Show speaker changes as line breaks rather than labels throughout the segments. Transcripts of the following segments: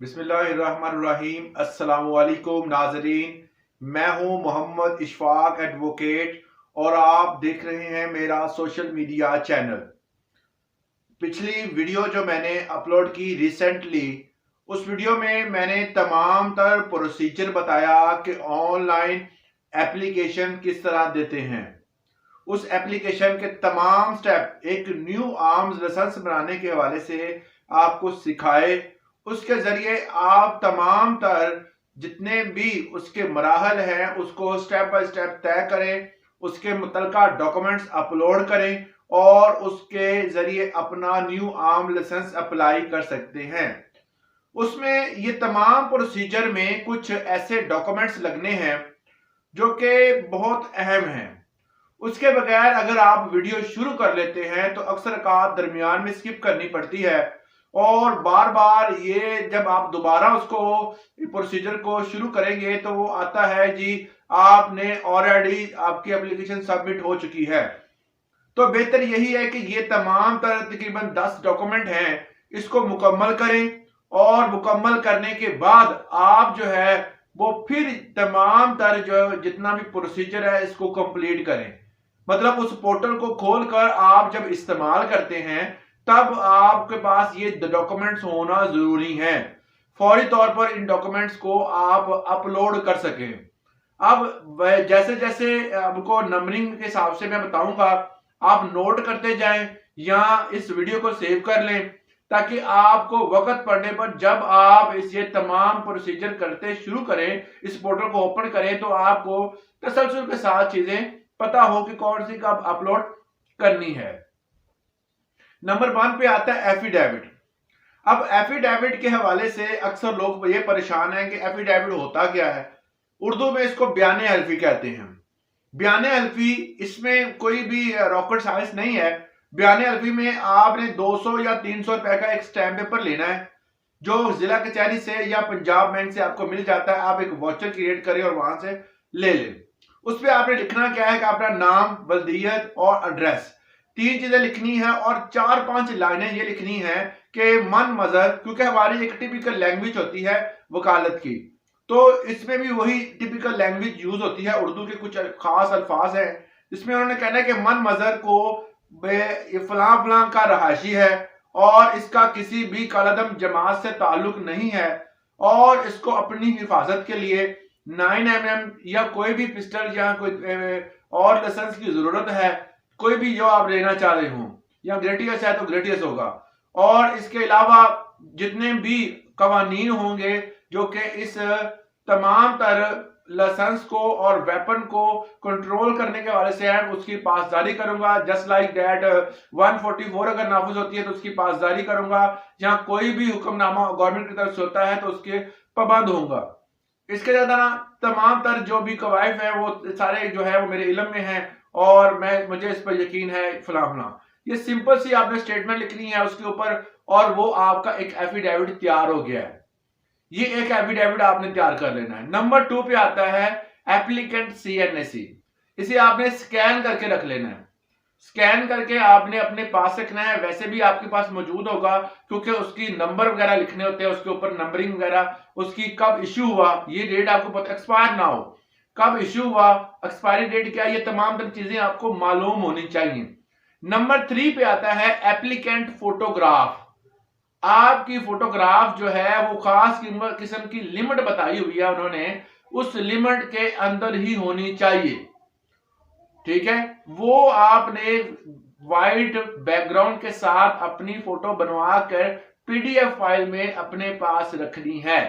बिस्मिल्लाहिर्रहमानिर्रहीम। अस्सलामुअलैकुम नाजरीन, मैं हूं मोहम्मद इशफाक एडवोकेट और आप देख रहे हैं मेरा सोशल मीडिया चैनल। पिछली वीडियो जो मैंने अपलोड की रिसेंटली, उस वीडियो में मैंने तमाम तर प्रोसीजर बताया कि ऑनलाइन एप्लीकेशन किस तरह देते हैं। उस एप्लीकेशन के तमाम स्टेप एक न्यू आर्म्स लाइसेंस बनाने के हवाले से आपको सिखाए। उसके जरिए आप तमाम तर जितने भी उसके मराहल हैं उसको स्टेप बाय स्टेप तय करें, उसके मुतलका डॉक्यूमेंट्स अपलोड करें और उसके जरिए अपना न्यू आर्म लाइसेंस अप्लाई कर सकते हैं। उसमें ये तमाम प्रोसीजर में कुछ ऐसे डॉक्यूमेंट्स लगने हैं जो कि बहुत अहम हैं। उसके बगैर अगर आप वीडियो शुरू कर लेते हैं तो अक्सर का दरमियान में स्किप करनी पड़ती है और बार बार ये जब आप दोबारा उसको प्रोसीजर को शुरू करेंगे तो वो आता है जी आपने ऑलरेडी आपकी एप्लीकेशन सबमिट हो चुकी है। तो बेहतर यही है कि ये तमाम तरह तकरीबन 10 डॉक्यूमेंट हैं, इसको मुकम्मल करें और मुकम्मल करने के बाद आप जो है वो फिर तमाम तर जो जितना भी प्रोसीजर है इसको कंप्लीट करें। मतलब उस पोर्टल को खोलकर आप जब इस्तेमाल करते हैं तब आपके पास ये डॉक्यूमेंट्स होना जरूरी है, फौरी तौर पर इन डॉक्यूमेंट्स को आप अपलोड कर सकें। अब जैसे जैसे आपको नंबरिंग के हिसाब से मैं बताऊंगा, आप नोट करते जाएं या इस वीडियो को सेव कर लें ताकि आपको वक्त पड़ने पर जब आप इस ये तमाम प्रोसीजर करते शुरू करें, इस पोर्टल को ओपन करें तो आपको तसलसल के साथ चीजें पता हो कि कौन सी कब अपलोड करनी है। नंबर 1 पे आता है एफिडेविट। अब एफिडेविट के हवाले से अक्सर लोग ये परेशान हैं कि एफिडेविट होता क्या है। उर्दू में इसको बयान हल्फी कहते हैं। बयान हल्फी, इसमें कोई भी रॉकेट साइंस नहीं है। बयान हल्फी में आपने 200 या 300 रुपए का एक स्टैम्प पेपर लेना है जो जिला कचहरी से या पंजाब बैंक से आपको मिल जाता है। आप एक वाउचर क्रिएट करें और वहां से ले लें। उस पर आपने लिखना क्या है कि अपना नाम, बल्दियत और एड्रेस, 3 चीजें लिखनी है और 4-5 लाइनें ये लिखनी है कि मन मजर, क्योंकि हमारी एक टिपिकल लैंग्वेज होती है वकालत की, तो इसमें भी वही टिपिकल लैंग्वेज यूज होती है। उर्दू के कुछ खास अल्फाज हैं जिसमें उन्होंने कहना है कि मन मजर को फलां फलां का रहायशी है और इसका किसी भी कालादम जमात से ताल्लुक नहीं है और इसको अपनी हिफाजत के लिए 9mm या कोई भी पिस्टल या कोई और लाइसेंस की जरूरत है, कोई भी जो आप लेना चाह रहे हो, या ग्रेटियस है तो ग्रेटियस होगा। और इसके अलावा जितने भी कवानीन होंगे जो कि इस तमाम तरह लाइसेंस को और वेपन को कंट्रोल करने के हवाले से है, उसकी पासदारी करूंगा। जस्ट लाइक दैट 144 अगर नाफिज होती है तो उसकी पासदारी करूंगा। जहां कोई भी हुक्मनामा गवर्नमेंट की तरफ से होता है तो उसके पाबंद होऊंगा। इसके ज्यादा ना तमाम तर जो भी कवायद है वो सारे जो है वो मेरे इल्म में है और मुझे इस पर यकीन है फला फला। ये सिंपल सी आपने स्टेटमेंट लिखनी है उसके ऊपर और वो आपका एक एफिडेविट तैयार हो गया है। ये एक एफिडेविट आपने तैयार कर लेना है। नंबर 2 पे आता है एप्लीकेंट CNAC। इसे आपने स्कैन करके रख लेना है। स्कैन करके आपने अपने पास रखना है। वैसे भी आपके पास मौजूद होगा क्योंकि उसकी नंबर वगैरह लिखने होते हैं, उसके ऊपर नंबरिंग वगैरह, उसकी कब इश्यू हुआ, ये डेट आपको पता, एक्सपायर ना हो, कब इश्यू हुआ, एक्सपायरी डेट क्या, ये तमाम तर चीजें आपको मालूम होनी चाहिए। नंबर 3 पे आता है एप्लीकेंट फोटोग्राफ। आपकी फोटोग्राफ जो है वो खास किस्म की लिमिट बताई हुई है उन्होंने, उस लिमिट के अंदर ही होनी चाहिए। ठीक है, वो आपने वाइट बैकग्राउंड के साथ अपनी फोटो बनवा कर PDF फाइल में अपने पास रखनी है।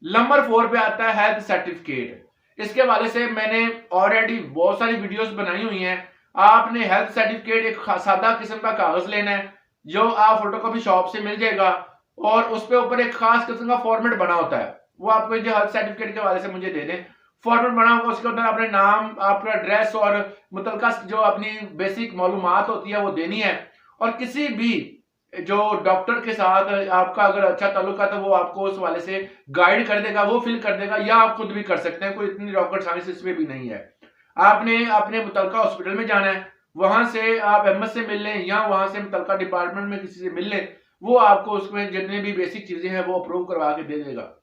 नंबर 4 पे आता है हेल्थ सर्टिफिकेट। इसके हवाले से मैंने ऑलरेडी बहुत सारी वीडियोस बनाई हुई हैं। आपने हेल्थ सर्टिफिकेट एक सादा किस्म का कागज लेना है जो आप फोटोकॉपी शॉप से मिल जाएगा और उस पे ऊपर एक खास किस्म का फॉर्मेट बना होता है। वो आपको जो हेल्थ सर्टिफिकेट के हवाले से मुझे दे दें, फॉर्मेट बना होगा, उसके अंदर अपने नाम, आपका एड्रेस और मुतलका जो अपनी बेसिक मालूमात होती है वो देनी है। और किसी भी जो डॉक्टर के साथ आपका अगर अच्छा ताल्लुक है तो वो आपको उस वाले से गाइड कर देगा, वो फिल कर देगा, या आप खुद भी कर सकते हैं, कोई इतनी रॉकेट साइंस इसमें भी नहीं है। आपने अपने मुतलका हॉस्पिटल में जाना है, वहां से आप MS से मिल लें या वहां से मुतलका डिपार्टमेंट में किसी से मिल लें, वो आपको उसमें जितनी भी बेसिक चीजें हैं वो अप्रूव करवा के दे देगा।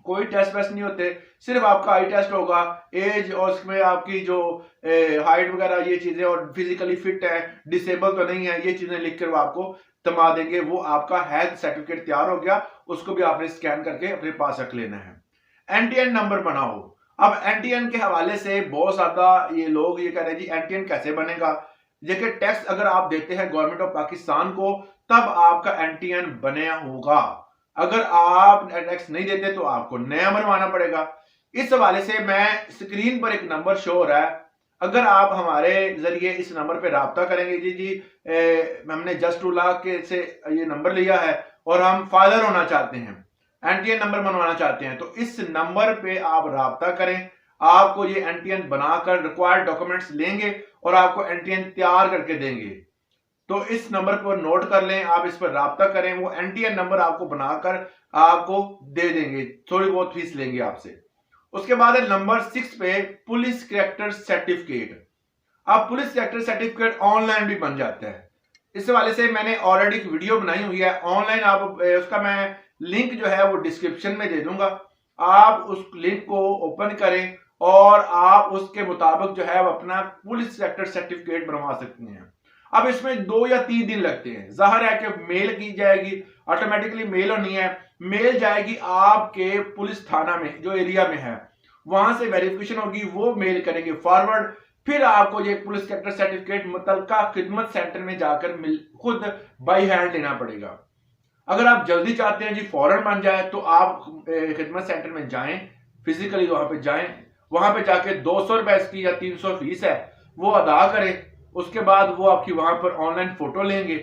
कोई टेस्ट वेस्ट नहीं होते, सिर्फ आपका आई टेस्ट होगा, एज और उसमें आपकी जो हाइट वगैरह ये चीजें, और फिजिकली फिट है, डिसेबल तो नहीं है, ये चीजें लिख कर वो आपको थमा देंगे। वो आपका हेल्थ सर्टिफिकेट तैयार हो गया, उसको भी आपने स्कैन करके अपने पास रख लेना है। एनटीएन नंबर बनाओ। अब एनटीएन के हवाले से बहुत ज्यादा ये लोग ये कह रहे हैं जी एनटीएन कैसे बनेगा। देखिए टैक्स अगर आप देते हैं गवर्नमेंट ऑफ पाकिस्तान को तब आपका एनटीएन बना होगा, अगर आप टैक्स नहीं देते तो आपको नया बनवाना पड़ेगा। इस हवाले से मैं स्क्रीन पर एक नंबर शो हो रहा है, अगर आप हमारे जरिए इस नंबर पे राब्ता करेंगे जी हमने जस्ट उला के से ये नंबर लिया है और हम फादर होना चाहते हैं, एनटीएन नंबर बनवाना चाहते हैं, तो इस नंबर पे आप राब्ता करें। आपको ये एनटीएन बनाकर रिक्वायर्ड डॉक्यूमेंट्स लेंगे और आपको एनटीएन तैयार करके देंगे। तो इस नंबर पर नोट कर लें, आप इस पर राब्ता करें, वो एनटीएन नंबर आपको बनाकर आपको दे देंगे, थोड़ी बहुत फीस लेंगे आपसे। उसके बाद है नंबर 6 पे पुलिस कैरेक्टर सर्टिफिकेट। अब पुलिस कैरेक्टर सर्टिफिकेट ऑनलाइन भी बन जाता है। इस हवाले से मैंने ऑलरेडी एक वीडियो बनाई हुई है ऑनलाइन, आप उसका मैं लिंक जो है वो डिस्क्रिप्शन में दे दूंगा। आप उस लिंक को ओपन करें और आप उसके मुताबिक जो है वो अपना पुलिस कैरेक्टर सर्टिफिकेट बनवा सकते हैं। अब इसमें 2 या 3 दिन लगते हैं, जाहिर है कि मेल की जाएगी, ऑटोमेटिकली मेल होनी है, मेल जाएगी आपके पुलिस थाना में जो एरिया में है, वहां से वेरिफिकेशन होगी, वो मेल करेंगे फॉरवर्ड, फिर आपको ये पुलिस कैरेक्टर सर्टिफिकेट मुतलका खिदमत सेंटर में जाकर खुद बाई हैंड लेना पड़ेगा। अगर आप जल्दी चाहते हैं जी फौरन बन जाए तो आप खिदमत सेंटर में जाएं, फिजिकली वहां पे जाएं, वहां पे जाके 200 रुपए की या 300 फीस है वो अदा करें। उसके बाद वो आपकी वहां पर ऑनलाइन फोटो लेंगे,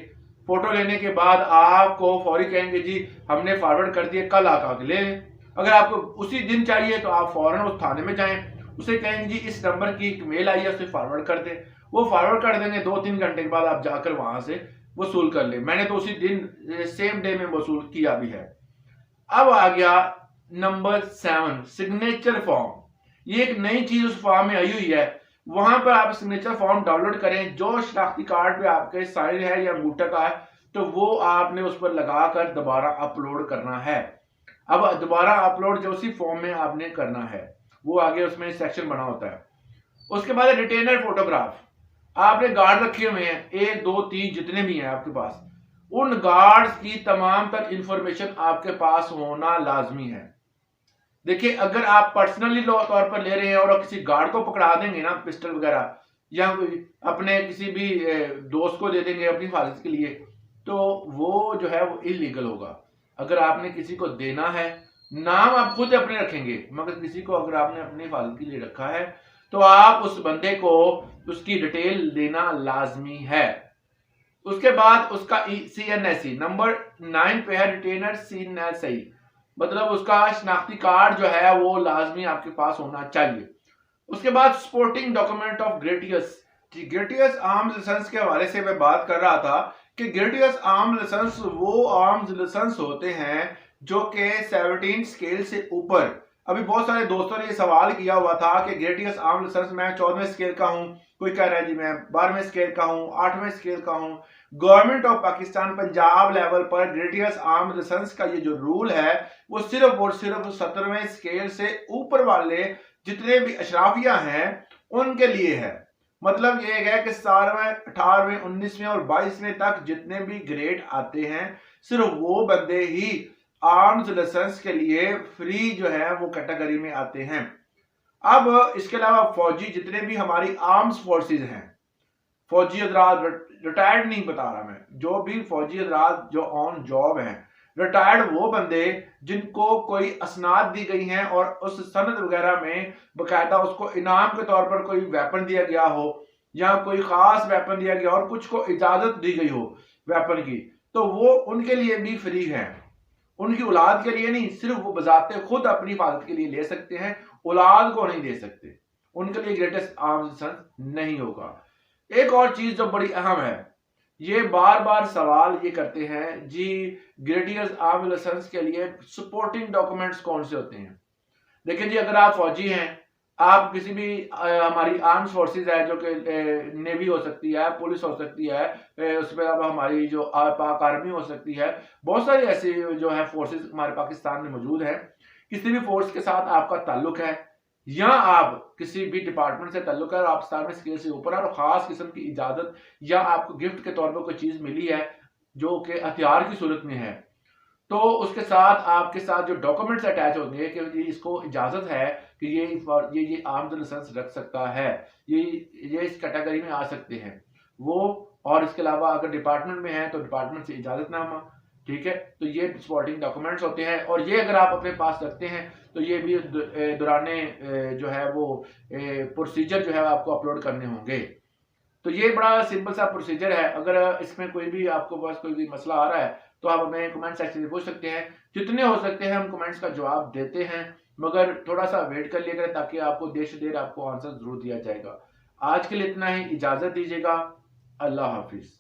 फोटो लेने के बाद आपको फौरी कहेंगे जी हमने फॉरवर्ड कर दिए, कल आकर ले लें। अगर आपको उसी दिन चाहिए तो आप फौरन उस थाने में जाएं, उसे कहेंगे जी इस नंबर की एक मेल आई है उसे फॉरवर्ड कर दे, वो फॉरवर्ड कर देंगे। 2-3 घंटे के बाद आप जाकर वहां से वसूल कर ले। मैंने तो उसी दिन सेम डे में वसूल किया भी है। अब आ गया नंबर 7 सिग्नेचर फॉर्म। ये एक नई चीज उस फॉर्म में आई हुई है, वहां पर आप सिग्नेचर फॉर्म डाउनलोड करें, जो शनाख्ती कार्ड पे आपके साइन है या अंगूठा का है तो वो आपने उस पर लगाकर दोबारा अपलोड करना है। अब दोबारा अपलोड जो उसी फॉर्म में आपने करना है, वो आगे उसमें सेक्शन बना होता है। उसके बाद रिटेनर फोटोग्राफ। आपने गार्ड रखे हुए हैं 1 2 3 जितने भी हैं आपके पास, उन गार्ड्स की तमाम तर इंफॉर्मेशन आपके पास होना लाजमी है। देखिए अगर आप पर्सनली तौर पर ले रहे हैं और किसी गार्ड को पकड़ा देंगे ना पिस्टल वगैरह, या कोई अपने किसी भी दोस्त को दे देंगे अपनी हिफाजत के लिए, तो वो जो है वो इलीगल होगा। अगर आपने किसी को देना है, नाम आप खुद अपने रखेंगे, मगर किसी को अगर आपने अपनी हिफाजत के लिए रखा है तो आप उस बंदे को उसकी डिटेल देना लाजमी है। उसके बाद उसका CNSE नंबर 9 पे है, रिटेनर CNSE, मतलब उसका शनाख्ती कार्ड जो है वो लाजमी आपके पास होना चाहिए। उसके बाद supporting document of gratis. Gratis arms licence के हवाले से मैं बात कर रहा था कि ग्रेटियस आर्म्स लाइसेंस वो आर्म्स लाइसेंस होते हैं जो कि 17 स्केल से ऊपर। अभी बहुत सारे दोस्तों ने ये सवाल किया हुआ था कि ग्रेटियस आर्म्स लाइसेंस मैं 14वें स्केल का हूं, कोई कह रहा है जी मैं 12वें स्केल का हूं, 8वें स्केल का हूं। Government of Pakistan Punjab level पर ग्रेटियस आर्म्स लाइसेंस का ये जो रूल है वो सिर्फ और सिर्फ 17वें स्केल से ऊपर वाले जितने भी अशराफिया हैं उनके लिए है। मतलब ये है कि 17वें 18वें 19वें और 22वें तक जितने भी ग्रेड आते हैं सिर्फ वो बंदे ही आर्म्स लाइसेंस के लिए फ्री जो है वो कैटेगरी में आते हैं। अब इसके अलावा फौजी जितने भी हमारी आर्म्स फोर्सेस हैं, फौजी हजरात, रिटायर्ड नहीं बता रहा मैं, जो भी फौजी हजरात जो ऑन जॉब हैं, रिटायर्ड वो बंदे जिनको कोई असनाद दी गई हैं और उस सनद वगैरह में बकायदा उसको इनाम के तौर पर कोई वेपन दिया गया हो या कोई खास वेपन दिया गया और कुछ को इजाजत दी गई हो वेपन की, तो वो उनके लिए भी फ्री है। उनकी औलाद के लिए नहीं, सिर्फ वो बजाते खुद अपनी हिफाजत के लिए ले सकते हैं, औलाद को नहीं दे सकते, उनके लिए ग्रेटेस्ट आर्म्स लाइसेंस नहीं होगा। एक और चीज जो बड़ी अहम है, ये बार बार सवाल ये करते हैं जी ग्रेटियस आर्म्स लाइसेंस के लिए सपोर्टिंग डॉक्यूमेंट्स कौन से होते हैं। देखिए जी अगर आप फौजी हैं, आप किसी भी हमारी आर्म फोर्सेस है जो कि नेवी हो सकती है, पुलिस हो सकती है, उसमें अब हमारी जो पाक आर्मी हो सकती है, बहुत सारी ऐसी जो है फोर्सेस हमारे पाकिस्तान में मौजूद है। किसी भी फोर्स के साथ आपका ताल्लुक है या आप किसी भी डिपार्टमेंट से ताल्लुक है और आप स्टार में स्केल से ऊपर है और खास किस्म की इजाजत या आपको गिफ्ट के तौर पर कोई चीज मिली है जो कि हथियार की सूरत में है, तो उसके साथ आपके साथ जो डॉक्यूमेंट्स अटैच होंगे कि इसको इजाजत है कि ये आर्म्स लाइसेंस रख सकता है, ये इस कैटेगरी में आ सकते हैं वो। और इसके अलावा अगर डिपार्टमेंट में है तो डिपार्टमेंट से इजाजतनामा, ठीक है। तो ये सपोर्टिंग डॉक्यूमेंट्स होते हैं और ये अगर आप अपने पास रखते हैं तो ये भी दौराने जो है वो प्रोसीजर जो है आपको अपलोड करने होंगे। तो ये बड़ा सिंपल सा प्रोसीजर है। अगर इसमें कोई भी आपको पास कोई भी मसला आ रहा है तो आप हमें कमेंट सेक्शन में पूछ सकते हैं। जितने हो सकते हैं हम कमेंट्स का जवाब देते हैं, मगर थोड़ा सा वेट कर लिया करें ताकि आपको देर से देर आपको आंसर जरूर दिया जाएगा। आज के लिए इतना ही, इजाजत दीजिएगा। अल्लाह हाफिज।